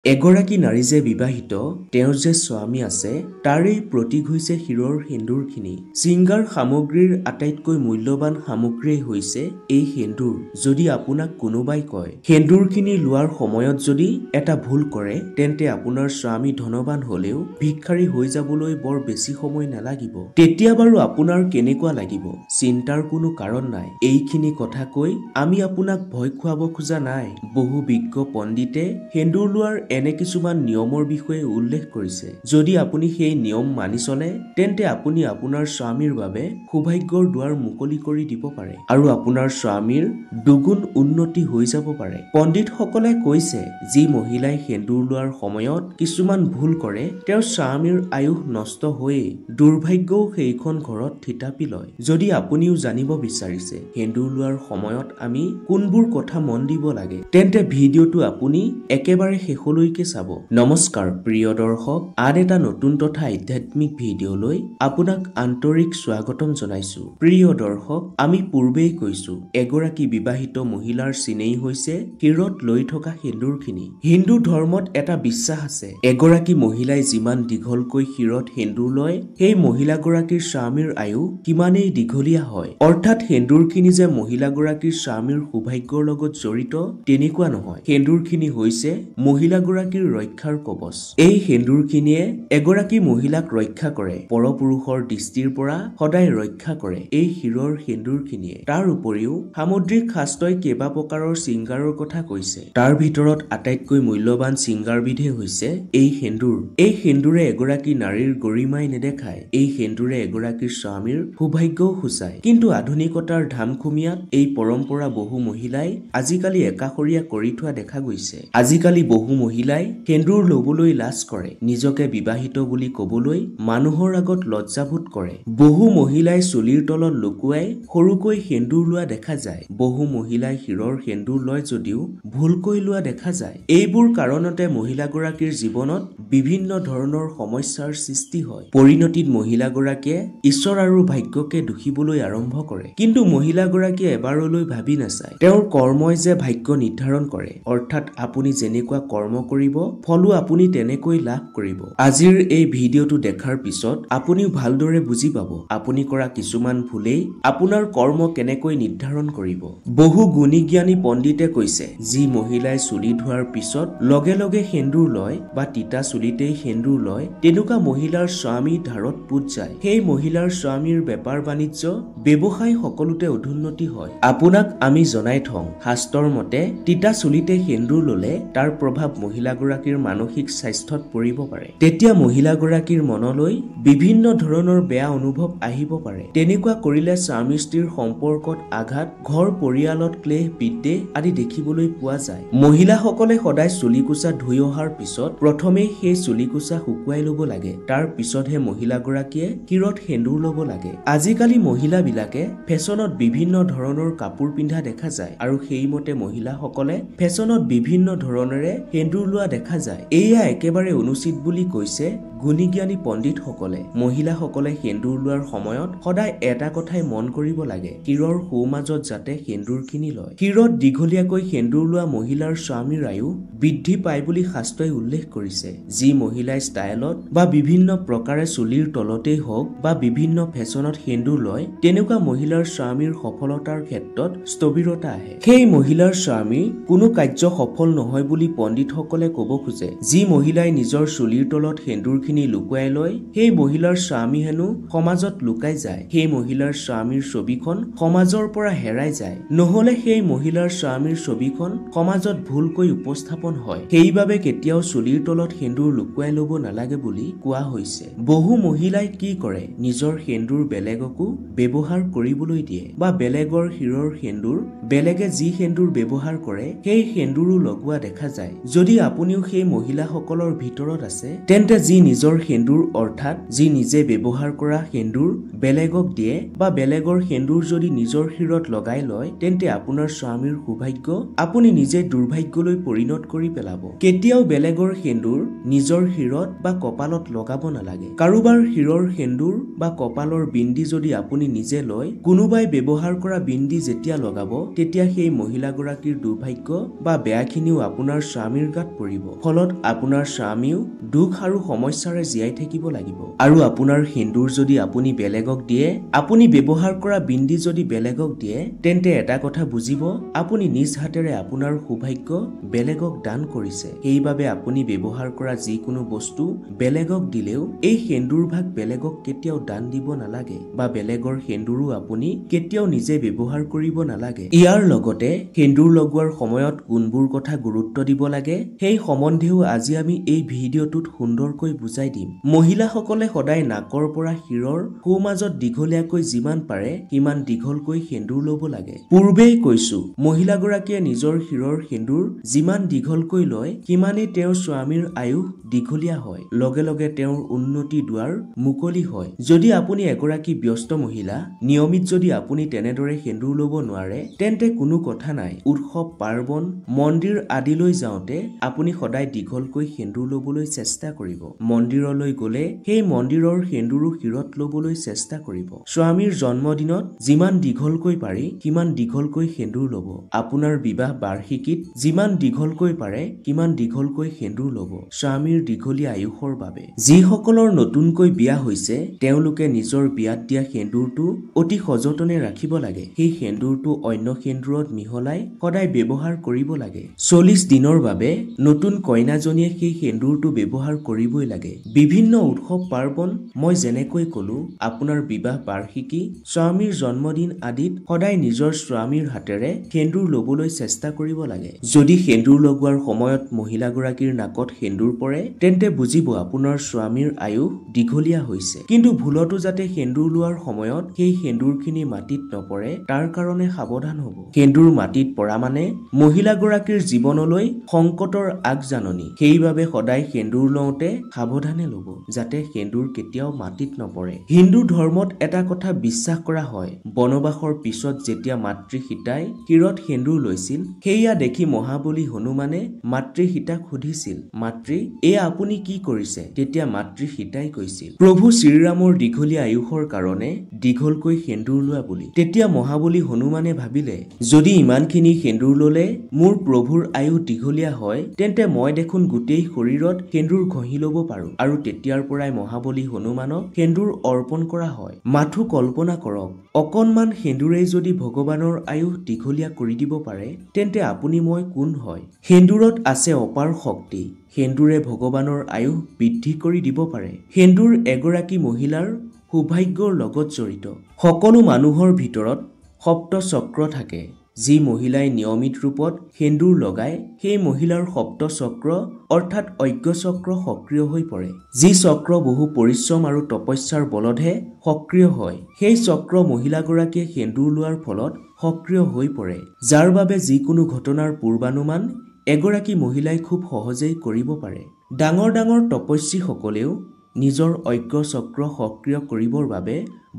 এগৰাকী নাৰী যে বিবাহিত, তেওঁৰ যে স্বামী আছে, তাৰেই প্ৰতীক হৈছে শিৰৰ সেন্দুৰখিনি। শৃংগাৰ সামগ্ৰীৰ আটাইতকৈ মূল্যৱান সামগ্ৰীয়ে হৈছে এই সেন্দুৰ। যদি আপোনাক কোনোবাই কয় সেন্দুৰখিনি লোৱাৰ সময়ত যদি এটা ভুল কৰে, তেন্তে আপোনাৰ স্বামী ধনৱান হলেও ভিক্ষাৰী হৈ যাবলৈ বৰ বেছি সময় নালাগিব। তেতিয়া বাৰু আপোনাৰ কেনেকুৱা লাগিব? চিন্তাৰ কোনো কাৰণ নাই। এইখিনি কথা কৈ আমি আপোনাক ভয় খুৱাব খোজা নাই। বহু বিজ্ঞ পণ্ডিতে সেন্দুৰ লোৱাৰ এনে কিছুমান নিয়মৰ বিষয়ে উল্লেখ কৰিছে। যদি আপুনি সেই নিয়ম মানি চলে, তেন্তে আপুনি আপোনাৰ স্বামীৰ বাবে সৌভাগ্যৰ দুৱাৰ মুকলি কৰি দিব পাৰে আৰু আপোনাৰ স্বামীৰ দুগুণ উন্নতি হৈ যাব পাৰে। পণ্ডিতসকলে কৈছে, যি মহিলাই সেন্দুৰ লোৱাৰ সময়ত কিছুমান ভুল কৰে, তেওঁৰ স্বামীৰ আয়ুস নষ্ট হৈয়ে দুৰ্ভাগ্যও সেইখন ঘৰত থিতাপি লয়। যদি আপুনিও জানিব বিচাৰিছে সেন্দুৰ লোৱাৰ সময়ত আমি কোনবোৰ কথা মন দিব লাগে, তেন্তে ভিডিঅ'টো আপুনি একেবাৰে শেষলৈ চাব। নমস্কাৰ প্ৰিয় দৰ্শক, আন এটা নতুন তথা আধ্যাত্মিক ভিডিঅ'লৈ আপোনাক আন্তৰিক স্বাগতম জনাইছো। প্ৰিয় দৰ্শক, আমি পূৰ্বেই কৈছো, এগৰাকী বিবাহিত মহিলাৰ চিনেই হৈছে শিৰত লৈ থকা সেন্দুৰখিনি। হিন্দু ধৰ্মত এটা বিশ্বাস আছে, এগৰাকী মহিলাই যিমান দীঘলকৈ শিৰত সেন্দুৰ লয়, সেই মহিলাগৰাকীৰ স্বামীৰ আয়ু কিমানেই দীঘলীয়া হয়। অৰ্থাৎ সেন্দুৰখিনি যে মহিলাগৰাকীৰ স্বামীৰ সৌভাগ্যৰ লগত জড়িত তেনেকুৱা নহয়। সেন্দুৰখিনি হৈছে মহিলাগৰাকীৰ ৰক্ষাৰ কৱচ। এই সেন্দুৰখিনিয়ে এগৰাকী মহিলাক ৰক্ষা কৰে, পৰপুৰুষৰ দৃষ্টিৰ পৰা সদায় ৰক্ষা কৰে এই শিৰৰ সেন্দুৰখিনিয়ে। তাৰ উপৰিও সামুদ্ৰিক শাস্ত্ৰই কেইবা প্ৰকাৰৰ শৃংগাৰৰ কথা কৈছে। তাৰ ভিতৰত আটাইতকৈ মূল্যৱান শৃংগাৰবিধে হৈছে এই সেন্দুৰ। এই সেন্দুৰে এগৰাকী নাৰীৰ গৰিমাই নেদেখায়, এই সেন্দুৰে এগৰাকীৰ স্বামীৰ সৌভাগ্যও সূচায়। কিন্তু আধুনিকতাৰ ধামখুমীয়াত এই পৰম্পৰা বহু মহিলাই আজিকালি একাষৰীয়া কৰি থোৱা দেখা গৈছে। আজিকালি বহু মহিলাই সেন্দুৰ লবলৈ লাজ কৰে, নিজকে বিবাহিত বুলি কবলৈ মানুহৰ আগত লজ্জাবোধ কৰে। বহু মহিলাই চুলিৰ তলত লুকুৱাই সৰুকৈ সেন্দুৰ লোৱা দেখা যায়। বহু মহিলাই শিৰৰ সেন্দুৰ লয় যদিও ভুলকৈ লোৱা দেখা যায়। এইবোৰ কাৰণতে মহিলাগৰাকীৰ জীৱনত বিভিন্ন ধৰণৰ সমস্যাৰ সৃষ্টি হয়। পৰিণতিত মহিলাগৰাকীয়ে ঈশ্বৰ আৰু ভাগ্যকে দুখিবলৈ আৰম্ভ কৰে। কিন্তু মহিলাগৰাকীয়ে এবাৰলৈ ভাবি নাচায়, তেওঁৰ কৰ্মই যে ভাগ্য নিৰ্ধাৰণ কৰে। অৰ্থাৎ আপুনি যেনেকুৱা কৰ্ম কৰিব, ফলো আপুনি তেনেকৈ লাভ কৰিব। আজিৰ এই ভিডিঅ'টো দেখাৰ পিছত আপুনিও ভালদৰে বুজি পাব, আপুনি কৰা কিছুমান ভুলেই আপোনাৰ কৰ্ম কেনেকৈ নিৰ্ধাৰণ কৰিব। বহু গুণী জ্ঞানী পণ্ডিতে কৈছে, যি মহিলাই চুলি ধোৱাৰ পিছত লগে লগে সেন্দুৰ লয় বা তিতা চুলিতেই সেন্দুৰ লয়, তেনেকুৱা মহিলাৰ স্বামী ধাৰত পোত যায়। সেই মহিলাৰ স্বামীৰ বেপাৰ বাণিজ্য ব্যৱসায় সকলোতে অধুন্নতি হয়। আপোনাক আমি জনাই থওঁ, শাস্ত্ৰৰ মতে তিতা চুলিতে সেন্দুৰ ললে তাৰ প্ৰভাৱ মহিলাগৰাকীৰ মানসিক স্বাস্থ্যত পৰিব পাৰে। তেতিয়া মহিলাগৰাকীৰ মনলৈ বিভিন্ন ধৰণৰ বেয়া অনুভৱ আহিব পাৰে। তেনেকুৱা কৰিলে স্বামী স্ত্ৰীৰ সম্পৰ্কত আঘাত, ঘৰ পৰিয়ালত ক্লেশ বিদ্বেষ আদি দেখিবলৈ পোৱা যায়। মহিলাসকলে সদায় চুলিকোছা ধুই অহাৰ পিছত প্ৰথমে সেই চুলিকোছা শুকুৱাই লব লাগে, তাৰ পিছতহে মহিলাগৰাকীয়ে শিৰত সেন্দুৰ লব লাগে। আজিকালি মহিলাবিলাকে ফেশ্বনত বিভিন্ন ধৰণৰ কাপোৰ পিন্ধা দেখা যায় আৰু সেইমতে মহিলাসকলে ফেশ্বনত বিভিন্ন ধৰণেৰে সেন্দুৰ লোৱা দেখা যায়। এয়া একেবাৰে অনুচিত বুলি কৈছে গুণী জ্ঞানী পণ্ডিতসকলে। মহিলাসকলে সেন্দুৰ লোৱাৰ সময়ত সদায় এটা কথাই মন কৰিব লাগে, শিৰৰ সোঁমাজত যাতে সেন্দুৰখিনি লয়। শিৰত দীঘলীয়াকৈ সেন্দুৰ লোৱা মহিলাৰ স্বামীৰ আয়ু বৃদ্ধি পায় বুলি শাস্ত্ৰই উল্লেখ কৰিছে। যি মহিলাই ষ্টাইলত বা বিভিন্ন প্ৰকাৰে চুলিৰ তলতেই হওক বা বিভিন্ন ফেশ্বনত সেন্দুৰ লয়, তেনেকুৱা মহিলাৰ স্বামীৰ সফলতাৰ ক্ষেত্ৰত স্থবিৰতা আহে। সেই মহিলাৰ স্বামী কোনো কাৰ্য সফল নহয় বুলি পণ্ডিতসকলে কব খোজে। যি মহিলাই নিজৰ চুলিৰ তলত সেন্দুৰখিনি লুকুৱাই লয়, সেই মহিলাৰ স্বামী হেনো সমাজত লুকাই যায়। সেই মহিলাৰ স্বামীৰ ছবিখন সমাজৰ পৰা হেৰাই যায়, নহলে সেই মহিলাৰ স্বামীৰ ছবিখন সমাজত ভুলকৈ উপস্থাপন হয়। সেইবাবে কেতিয়াও চুলিৰ তলত সেন্দুৰ লুকুৱাই লব নালাগে বুলি কোৱা হৈছে। বহু মহিলাই কি কৰে, নিজৰ সেন্দুৰ বেলেগকো ব্যৱহাৰ কৰিবলৈ দিয়ে বা বেলেগৰ শিৰৰ সেন্দুৰ বেলেগে যি সেন্দুৰ ব্যৱহাৰ কৰে সেই সেন্দুৰো লগোৱা দেখা যায়। যদি আপুনিও সেই মহিলাসকলৰ ভিতৰত আছে, তেন্তে যি নিজৰ সেন্দুৰ অৰ্থাৎ যি নিজে ব্যৱহাৰ কৰা সেন্দুৰ বেলেগক দিয়ে বা বেলেগৰ সেন্দুৰ যদি নিজৰ শিৰত লগাই লয়, তেন্তে আপোনাৰ স্বামীৰ সৌভাগ্য আপুনি নিজে দুৰ্ভাগ্যলৈ পৰিণত কৰি পেলাব। কেতিয়াও বেলেগৰ সেন্দুৰ নিজৰ শিৰত বা কপালত লগাব নালাগে। কাৰোবাৰ শিৰৰ সেন্দুৰ বা কপালৰ বিন্দি যদি আপুনি নিজে লয়, কোনোবাই ব্যৱহাৰ কৰা বিন্দি যেতিয়া লগাব, তেতিয়া সেই মহিলাগৰাকীৰ দুৰ্ভাগ্য বা বেয়াখিনিও আপোনাৰ স্বামীৰ গাত পৰিব ফলত আপোনাৰ স্বামীও দুখ আৰু সমস্যাৰে জীয়াই থাকিব লাগিব আৰু আপোনাৰ সেন্দুৰ যদি আপুনি বেলেগক দিয়ে আপুনি ব্যৱহাৰ কৰা বিন্দি যদি বেলেগক দিয়ে তেন্তে এটা কথা বুজিব আপুনি নিজ হাতেৰে আপোনাৰ সৌভাগ্য বেলেগক দান কৰিছে সেইবাবে আপুনি ব্যৱহাৰ কৰা যিকোনো বস্তু বেলেগক দিলেও এই সেন্দুৰ ভাগ বেলেগক কেতিয়াও দান দিব নালাগে বা বেলেগৰ সেন্দুৰো আপুনি কেতিয়াও নিজে ব্যৱহাৰ কৰিব নালাগে ইয়াৰ লগতে সেন্দুৰ লগোৱাৰ সময়ত কোনবোৰ কথা গুৰুত্ব দিব লাগে সেই সম্বন্ধেও আজি আমি এই ভিডিঅ'টোত সুন্দৰকৈ বুজাই দিম মহিলাসকলে সদায় নাকৰ পৰা শিৰৰ সোঁমাজত দীঘলীয়াকৈ যিমান পাৰে সিমান দীঘলকৈ সেন্দুৰ ল'ব লাগে পূৰ্বেই কৈছো মহিলাগৰাকীয়ে নিজৰ শিৰৰ সেন্দুৰ যিমান দীঘলকৈ লয় সিমানেই তেওঁৰ স্বামীৰ আয়ুস দীঘলীয়া হয় লগে লগে তেওঁৰ উন্নতি দুৱাৰ মুকলি হয় যদি আপুনি এগৰাকী ব্যস্ত মহিলা নিয়মিত যদি আপুনি তেনেদৰে সেন্দুৰ ল'ব নোৱাৰে তেন্তে কোনো কথা নাই উৎসৱ পাৰ্বণ মন্দিৰ আদিলৈ যাওঁতে আপুনি সদায় দীঘলকৈ সেন্দুৰ ল'বলৈ চেষ্টা কৰিব মন্দিৰলৈ গ'লে সেই মন্দিৰৰ সেন্দুৰো শিৰত ল'বলৈ চেষ্টা কৰিব স্বামীৰ জন্মদিনত যিমান দীঘলকৈ পাৰি সিমান দীঘলকৈ সেন্দুৰ ল'ব আপোনাৰ বিবাহ বাৰ্ষিকীত যিমান দীঘলকৈ পাৰে সিমান দীঘলকৈ সেন্দুৰ ল'ব স্বামীৰ দীঘলীয়া আয়ুসৰ বাবে যিসকলৰ নতুনকৈ বিয়া হৈছে তেওঁলোকে নিজৰ বিয়াত দিয়া সেন্দুৰটো অতি সযতনে ৰাখিব লাগে সেই সেন্দুৰটো অন্য সেন্দুৰত মিহলাই সদায় ব্যৱহাৰ কৰিব লাগে 40 দিনৰ বাবে নতুন কইনাজনীয়ে সেই সেন্দুৰটো ব্যৱহাৰ কৰিবই লাগে বিভিন্ন উৎসৱ পাৰ্বণ মই যেনেকৈ কলো আপোনাৰ বিবাহ বাৰ্ষিকী স্বামীৰ জন্মদিন আদিত সদায় নিজৰ স্বামীৰ হাতেৰে সেন্দুৰ ল'বলৈ চেষ্টা কৰিব লাগে যদি সেন্দুৰ লগোৱাৰ সময়ত মহিলাগৰাকীৰ নাকত সেন্দুৰ পৰে তেন্তে বুজিব আপোনাৰ স্বামীৰ আয়ুস দীঘলীয়া হৈছে কিন্তু ভুলতো যাতে সেন্দুৰ লোৱাৰ সময়ত সেই সেন্দুৰখিনি মাটিত নপৰে তাৰ কাৰণে সাৱধান হ'ব সেন্দুৰ মাটিত পৰা মানে মহিলাগৰাকীৰ জীৱনলৈ সংকটৰ আগজাননী সেইবাবে সদায় সেন্দুৰ লওঁতে সাৱধানে ল'ব যাতে সেন্দুৰ কেতিয়াও মাটিত নপৰে হিন্দু ধৰ্মত এটা কথা বিশ্বাস কৰা হয় বনবাসৰ পিছত যেতিয়া মাতৃ সীতাই শিৰত সেন্দুৰ লৈছিল সেয়া দেখি মহাবলী হনুমানে মাতৃ সীতাক সুধিছিল মাতৃ এয়া আপুনি কি কৰিছে তেতিয়া মাতৃ সীতাই কৈছিল প্ৰভু শ্ৰীৰামৰ দীঘলীয়া আয়ুসৰ কাৰণে দীঘলকৈ সেন্দুৰ লোৱা বুলি তেতিয়া মহাবলী হনুমানে ভাবিলে যদি ইমানখিনি সেন্দুৰ ল'লে মোৰ প্ৰভুৰ আয়ুস দীঘলীয়া হয় তেন্তে মই দেখোন গোটেই শৰীৰত সেন্দুৰ ঘঁহি ল'ব পাৰো আৰু তেতিয়াৰ পৰাই মহাবলী হনুমানক সেন্দুৰ অৰ্পণ কৰা হয় মাথো কল্পনা কৰক অকণমান সেন্দুৰেই যদি ভগৱানৰ আয়ুস দীঘলীয়া কৰি দিব পাৰে তেন্তে আপুনি মই কোন হয় সেন্দুৰত আছে অপাৰ শক্তি সেন্দুৰে ভগৱানৰ আয়ুস বৃদ্ধি কৰি দিব পাৰে সেন্দুৰ এগৰাকী মহিলাৰ সৌভাগ্যৰ লগত জড়িত সকলো মানুহৰ ভিতৰত সপ্ত চক্ৰ থাকে যি মহিলাই নিয়মিত ৰূপত সেন্দুৰ লগায় সেই মহিলাৰ সপ্ত চক্ৰ অৰ্থাৎ অজ্ঞ চক্ৰ সক্ৰিয় হৈ পৰে যি চক্ৰ বহু পৰিশ্ৰম আৰু তপস্যাৰ বলতহে সক্ৰিয় হয় সেই চক্ৰ মহিলাগৰাকীয়ে সেন্দুৰ লোৱাৰ ফলত সক্ৰিয় হৈ পৰে যাৰ বাবে যিকোনো ঘটনাৰ পূৰ্বানুমান এগৰাকী মহিলাই খুব সহজেই কৰিব পাৰে ডাঙৰ ডাঙৰ তপস্বীসকলেও নিজৰ অজ্ঞ চক্ৰ সক্ৰিয় কৰিবৰ বাবে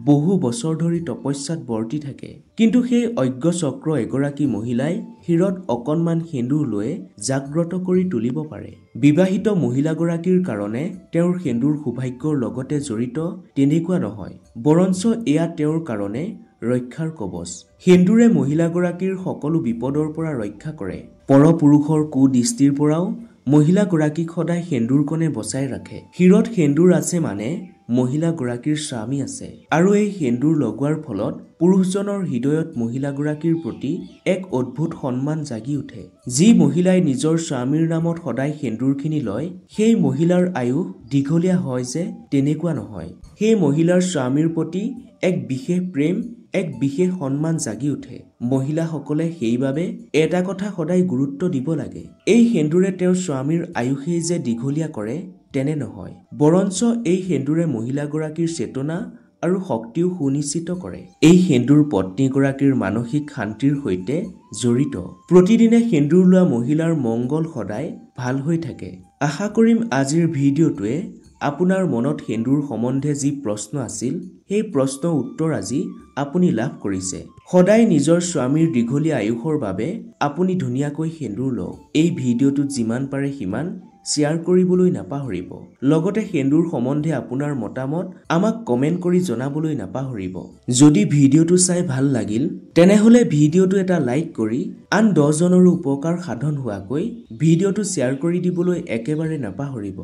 বহু বছৰ ধৰি তপস্যাত বৰ্তি থাকে কিন্তু সেই অজ্ঞ চক্ৰ এগৰাকী মহিলাই শিৰত অকণমান সেন্দুৰ লৈ জাগ্ৰত কৰি তুলিব পাৰে বিবাহিত মহিলাগৰাকীৰ কাৰণে তেওঁৰ সেন্দুৰ সৌভাগ্যৰ লগতে জড়িত তেনেকুৱা নহয় বৰঞ্চ এয়া তেওঁৰ কাৰণে ৰক্ষাৰ কবচ সেন্দুৰে মহিলাগৰাকীৰ সকলো বিপদৰ পৰা ৰক্ষা কৰে পৰপুৰুষৰ কুদৃষ্টিৰ পৰাও মহিলাগৰাকীক সদায় সেন্দুৰকণে বচাই ৰাখে শিৰত সেন্দুৰ আছে মানে মহিলাগৰাকীৰ স্বামী আছে আৰু এই সেন্দুৰ লগোৱাৰ ফলত পুৰুষজনৰ হৃদয়ত মহিলাগৰাকীৰ প্ৰতি এক অদ্ভুত সন্মান জাগি উঠে যি মহিলাই নিজৰ স্বামীৰ নামত সদায় সেন্দুৰখিনি লয় সেই মহিলাৰ আয়ুস দীঘলীয়া হয় যে তেনেকুৱা নহয় সেই মহিলাৰ স্বামীৰ প্ৰতি এক বিশেষ প্ৰেম এক বিশেষ সন্মান জাগি উঠে মহিলাসকলে সেইবাবে এটা কথা সদায় গুৰুত্ব দিব লাগে এই সেন্দুৰে তেওঁৰ স্বামীৰ আয়ুসেই যে দীঘলীয়া কৰে তেনে নহয় বৰঞ্চ এই সেন্দুৰে মহিলাগৰাকীৰ চেতনা আৰু শক্তিও সুনিশ্চিত কৰে এই সেন্দুৰ পত্নীগৰাকীৰ মানসিক শান্তিৰ সৈতে জড়িত প্ৰতিদিনে সেন্দুৰ লোৱা মহিলাৰ মংগল সদায় ভাল হৈ থাকে আশা কৰিম আজিৰ ভিডিঅ'টোৱে আপোনাৰ মনত সেন্দুৰ সম্বন্ধে যি প্ৰশ্ন আছিল সেই প্ৰশ্নৰ উত্তৰ আজি আপুনি লাভ কৰিছে সদায় নিজৰ স্বামীৰ দীঘলীয়া আয়ুসৰ বাবে আপুনি ধুনীয়াকৈ সেন্দুৰ লওক এই ভিডিঅ'টোত যিমান পাৰে সিমান শ্বেয়াৰ কৰিবলৈ নাপাহৰিব লগতে সেন্দুৰ সম্বন্ধে আপোনাৰ মতামত আমাক কমেন্ট কৰি জনাবলৈ নাপাহৰিব যদি ভিডিওটো চাই ভাল লাগিল তেনেহলে ভিডিওটো এটা লাইক কৰি আন 10 জনৰো উপকাৰ সাধন হোৱাকৈ ভিডিওটো শ্বেয়াৰ কৰি দিবলৈ একেবাৰে নাপাহৰিব